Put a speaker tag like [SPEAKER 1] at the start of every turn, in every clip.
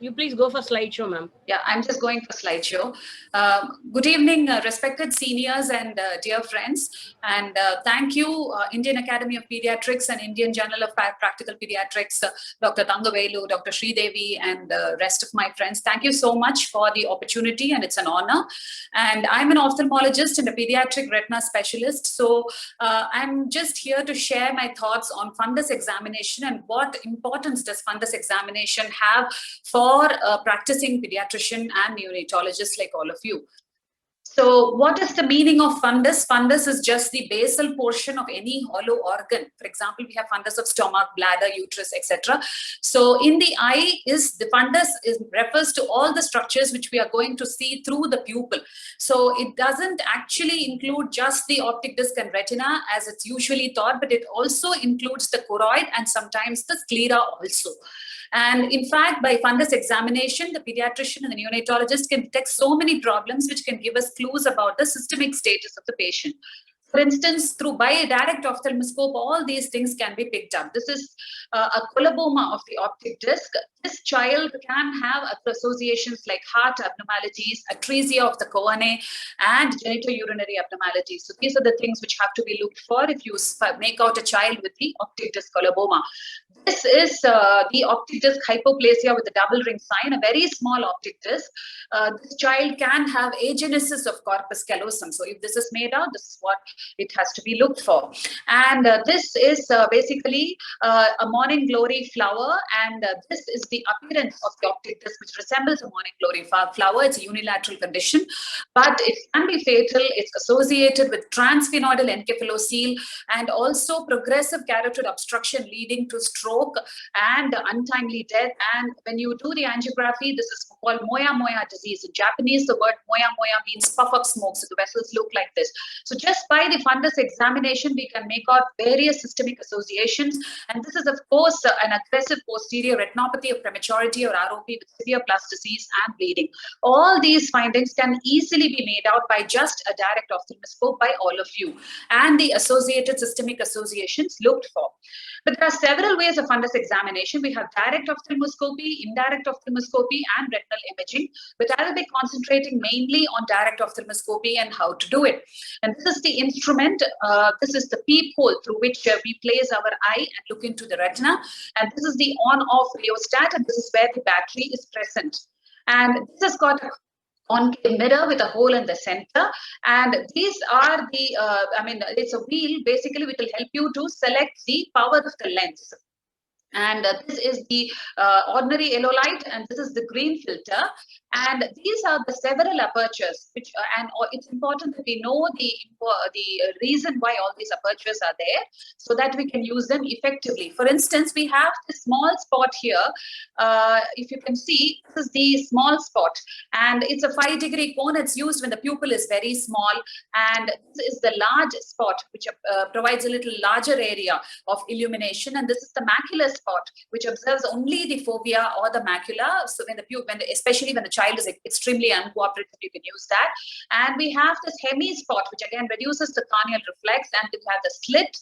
[SPEAKER 1] You please go for slideshow, ma'am.
[SPEAKER 2] Yeah, I'm just going for slideshow. Good evening, respected seniors and dear friends. And thank you, Indian Academy of Pediatrics and Indian Journal of Practical Pediatrics, Dr. Tangavelu, Dr. Sridevi, and the rest of my friends. Thank you so much for the opportunity, and it's an honor. And I'm an ophthalmologist and a pediatric retina specialist. So I'm just here to share my thoughts on fundus examination and what importance does fundus examination have for practicing pediatrician and neonatologist like all of you. So what is the meaning of fundus? Fundus is just the basal portion of any hollow organ. For example, we have fundus of stomach, bladder, uterus, etc. So in the eye, the fundus refers to all the structures which we are going to see through the pupil. So it doesn't actually include just the optic disc and retina as it's usually thought, but it also includes the choroid and sometimes the sclera also. And in fact, by fundus examination, the pediatrician and the neonatologist can detect so many problems which can give us clues about the systemic status of the patient. For instance, by a direct ophthalmoscope, all these things can be picked up. This is a coloboma of the optic disc. This child can have associations like heart abnormalities, atresia of the coronae, and genitourinary abnormalities. So these are the things which have to be looked for if you make out a child with the optic disc coloboma. This is the optic disc hypoplasia with the double ring sign, a very small optic disc. This child can have agenesis of corpus callosum. So if this is made out, this is what it has to be looked for. And this is basically a morning glory flower, and this is the appearance of the optic disc, which resembles a morning glory flower. It's a unilateral condition, but it can be fatal. It's associated with transsphenoidal encephalocele and also progressive carotid obstruction leading to stroke and untimely death. And when you do the angiography, this is called moya disease. In Japanese, the word moya means puff up smoke. So the vessels look like this. So just by the fundus examination, we can make out various systemic associations. And this is, of course, an aggressive posterior retinopathy of prematurity or ROP with severe plus disease and bleeding. All these findings can easily be made out by just a direct ophthalmoscope by all of you, and the associated systemic associations looked for. But there are several ways of fundus examination. We have direct ophthalmoscopy, indirect ophthalmoscopy, and retinal imaging. But I will be concentrating mainly on direct ophthalmoscopy and how to do it. And this is the instrument. This is the peephole through which we place our eye and look into the retina. And this is the on-off rheostat, and this is where the battery is present. And this has got a concave mirror with a hole in the center, and these are the it's a wheel basically which will help you to select the power of the lens. And this is the ordinary yellow light, and this is the green filter. And these are the several apertures, which it's important that we know the reason why all these apertures are there, so that we can use them effectively. For instance, we have this small spot here. If you can see, this is the small spot, and it's a 5-degree cone. It's used when the pupil is very small, and this is the large spot, which provides a little larger area of illumination. And this is the macular spot, which observes only the fovea or the macula. So especially when the child is extremely uncooperative, you can use that. And we have this hemi spot, which again reduces the corneal reflex, and we have the slit.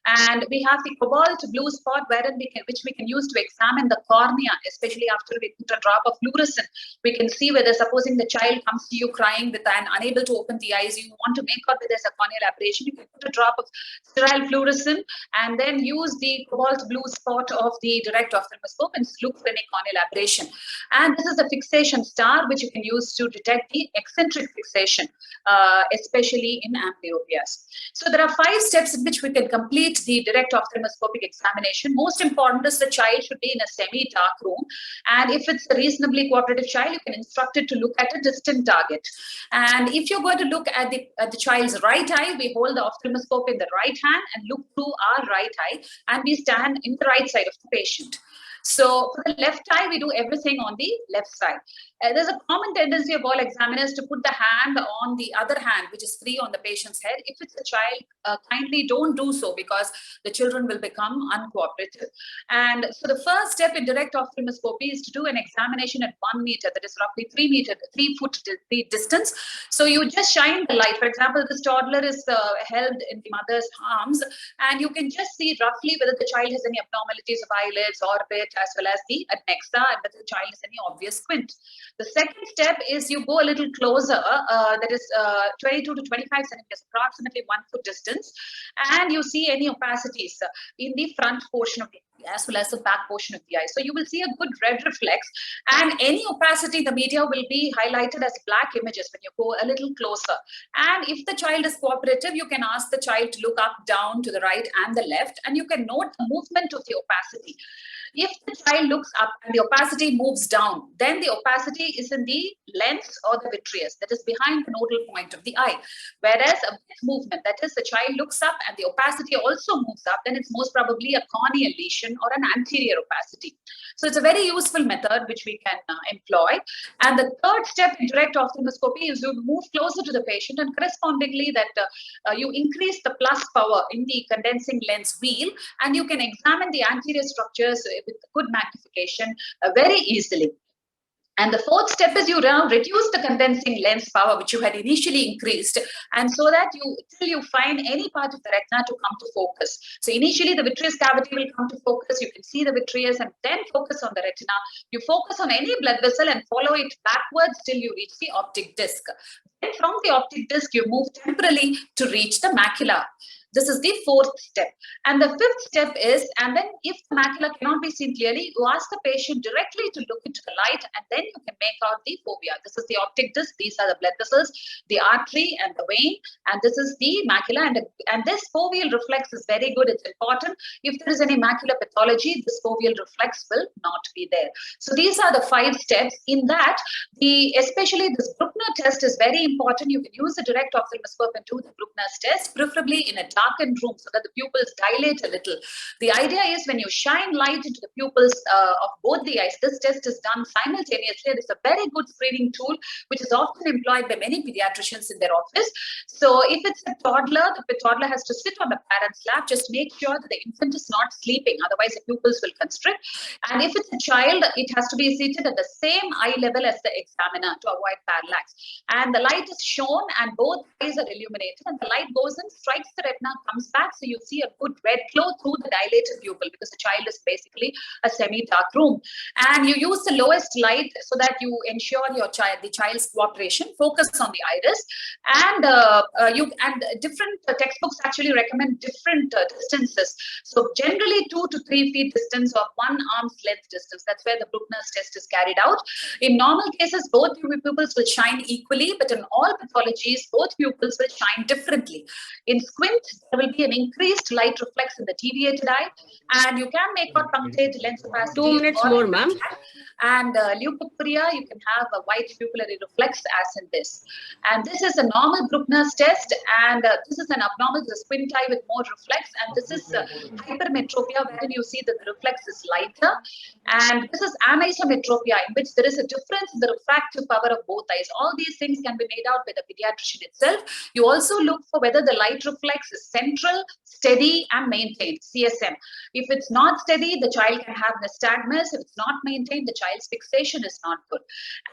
[SPEAKER 2] And we have the cobalt blue spot, which we can use to examine the cornea, especially after we put a drop of fluorescent. We can see whether, supposing the child comes to you crying and unable to open the eyes, you want to make out whether there's a corneal aberration. You can put a drop of sterile fluorescent and then use the cobalt blue spot of the direct ophthalmoscope and look for any corneal aberration. And this is the fixation star, which you can use to detect the eccentric fixation, especially in amblyophias. So there are 5 steps in which we can complete the direct ophthalmoscopic examination. Most important is the child should be in a semi-dark room, and if it's a reasonably cooperative child, you can instruct it to look at a distant target. And if you're going to look at the child's right eye, we hold the ophthalmoscope in the right hand and look through our right eye, and we stand in the right side of the patient. So for the left eye, we do everything on the left side. there's a common tendency of all examiners to put the hand on the other hand, which is free on the patient's head. If it's a child, kindly don't do so, because the children will become uncooperative. And so the first step in direct ophthalmoscopy is to do an examination at 1 meter, that is roughly 3 foot distance. So you just shine the light. For example, this toddler is held in the mother's arms, and you can just see roughly whether the child has any abnormalities of eyelids, orbit, as well as the adnexa, and whether the child has any obvious squint. The second step is you go a little closer, that is 22 to 25 centimeters, approximately 1 foot distance, and you see any opacities in the front portion of the eye as well as the back portion of the eye. So you will see a good red reflex, and any opacity, the media will be highlighted as black images when you go a little closer. And if the child is cooperative, you can ask the child to look up, down, to the right and the left, and you can note the movement of the opacity. If the child looks up and the opacity moves down, then the opacity is in the lens or the vitreous, that is behind the nodal point of the eye. Whereas a movement, that is the child looks up and the opacity also moves up, then it's most probably a corneal lesion or an anterior opacity. So it's a very useful method which we can employ. And the third step in direct ophthalmoscopy is you move closer to the patient, and correspondingly that you increase the plus power in the condensing lens wheel, and you can examine the anterior structures with good magnification very easily. And the fourth step is you now reduce the condensing lens power, which you had initially increased, and so that till you find any part of the retina to come to focus. So initially the vitreous cavity will come to focus. You can see the vitreous and then focus on the retina. You focus on any blood vessel and follow it backwards till you reach the optic disc. Then from the optic disc, you move temporally to reach the macula. This is the fourth step. And the fifth step is, and then if the macula cannot be seen clearly, you ask the patient directly to look into the light, and then you can make out the fovea. This is the optic disc, these are the blood vessels, the artery and the vein, and this is the macula. And this foveal reflex is very good, it's important. If there is any macular pathology, this foveal reflex will not be there. So these are the 5 steps. In that, especially this Bruckner test is very important. You can use the direct ophthalmoscope and do the Bruckner's test, preferably in a darkened room so that the pupils dilate a little. The idea is when you shine light into the pupils of both the eyes, this test is done simultaneously. It is a very good screening tool which is often employed by many pediatricians in their office. So if it's a toddler, the toddler has to sit on the parent's lap. Just make sure that the infant is not sleeping, otherwise the pupils will constrict. And if it's a child, it has to be seated at the same eye level as the examiner to avoid parallax. And the light is shown and both eyes are illuminated, and the light goes in, strikes the retina, comes back, so you see a good red glow through the dilated pupil, because the child is basically a semi-dark room. And you use the lowest light so that you ensure the child's cooperation. Focus on the iris, and different textbooks actually recommend different distances. So generally 2 to 3 feet distance or 1 arm's length distance. That's where the Bruckner's test is carried out. In normal cases, both pupils will shine equally, but in all pathologies, both pupils will shine differently. In squint, there will be an increased light reflex in the deviated eye, and you can make out punctate lens opacity.
[SPEAKER 1] 2 minutes more, ma'am.
[SPEAKER 2] And leukoporia, you can have a white pupillary reflex as in this. And this is a normal Bruckner's test, and this is an abnormal squint eye with more reflex, and this is hypermetropia, wherein you see that the reflex is lighter. And this is anisometropia, in which there is a difference in the refractive power of both eyes. All these things can be made out by the pediatrician itself. You also look for whether the light reflex is central, steady, and maintained, CSM. If it's not steady, the child can have nystagmus. If it's not maintained, the child's fixation is not good.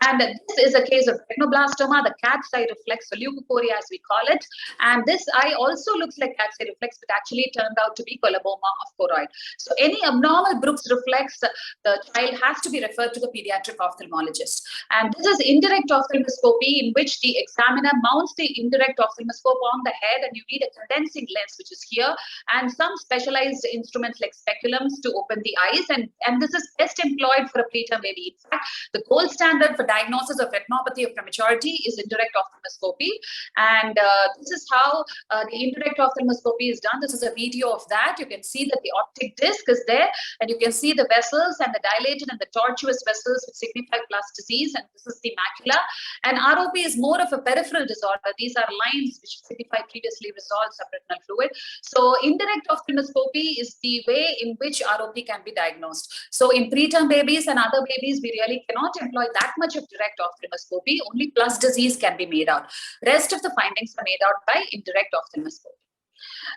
[SPEAKER 2] And this is a case of retinoblastoma, the cat's eye reflex, or leukoporia as we call it. And this eye also looks like cat's eye reflex, but actually turned out to be coloboma of choroid. So any abnormal Brooks reflex, the child has to be referred to the pediatric ophthalmologist. And this is indirect ophthalmoscopy, in which the examiner mounts the indirect ophthalmoscope on the head, and you need a condensing lens, which is here, and some specialized instruments like speculums to open the eyes. And this is best employed for a preterm baby. In fact, the gold standard for diagnosis of retinopathy of prematurity is indirect ophthalmoscopy. And this is how the indirect ophthalmoscopy is done. This is a video of that. You can see that the optic disc is there, and you can see the vessels and the dilated and the tortuous vessels which signify plastices, and this is the macula. And ROP is more of a peripheral disorder. These are lines which signify previously resolved subretinal fluid. So indirect ophthalmoscopy is the way in which ROP can be diagnosed. So in preterm babies and other babies, we really cannot employ that much of direct ophthalmoscopy. Only plus disease can be made out. Rest of the findings are made out by indirect ophthalmoscopy.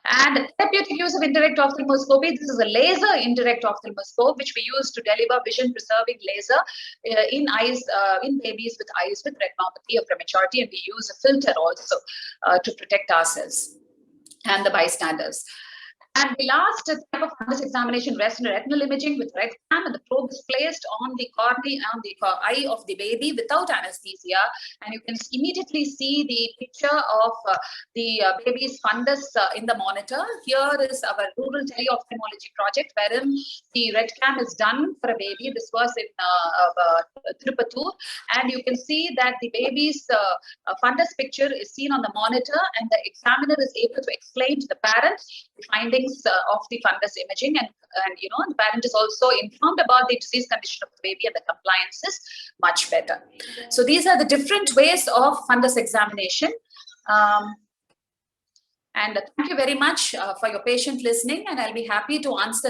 [SPEAKER 2] And therapeutic use of indirect ophthalmoscopy, this is a laser indirect ophthalmoscope, which we use to deliver vision preserving laser in eyes, in babies with eyes with retinopathy or prematurity. And we use a filter also to protect ourselves and the bystanders. And the last type of fundus examination rests in retinal imaging with red cam, and the probe is placed on the cornea, on the eye of the baby without anesthesia, and you can immediately see the picture of the baby's fundus in the monitor. Here is our rural teleophthalmology project, wherein the red cam is done for a baby. This was in Tirupattur, and you can see that the baby's fundus picture is seen on the monitor, and the examiner is able to explain to the parent the findings of the fundus imaging, and the parent is also informed about the disease condition of the baby, and the compliance is much better. So these are the different ways of fundus examination. And thank you very much for your patient listening, and I'll be happy to answer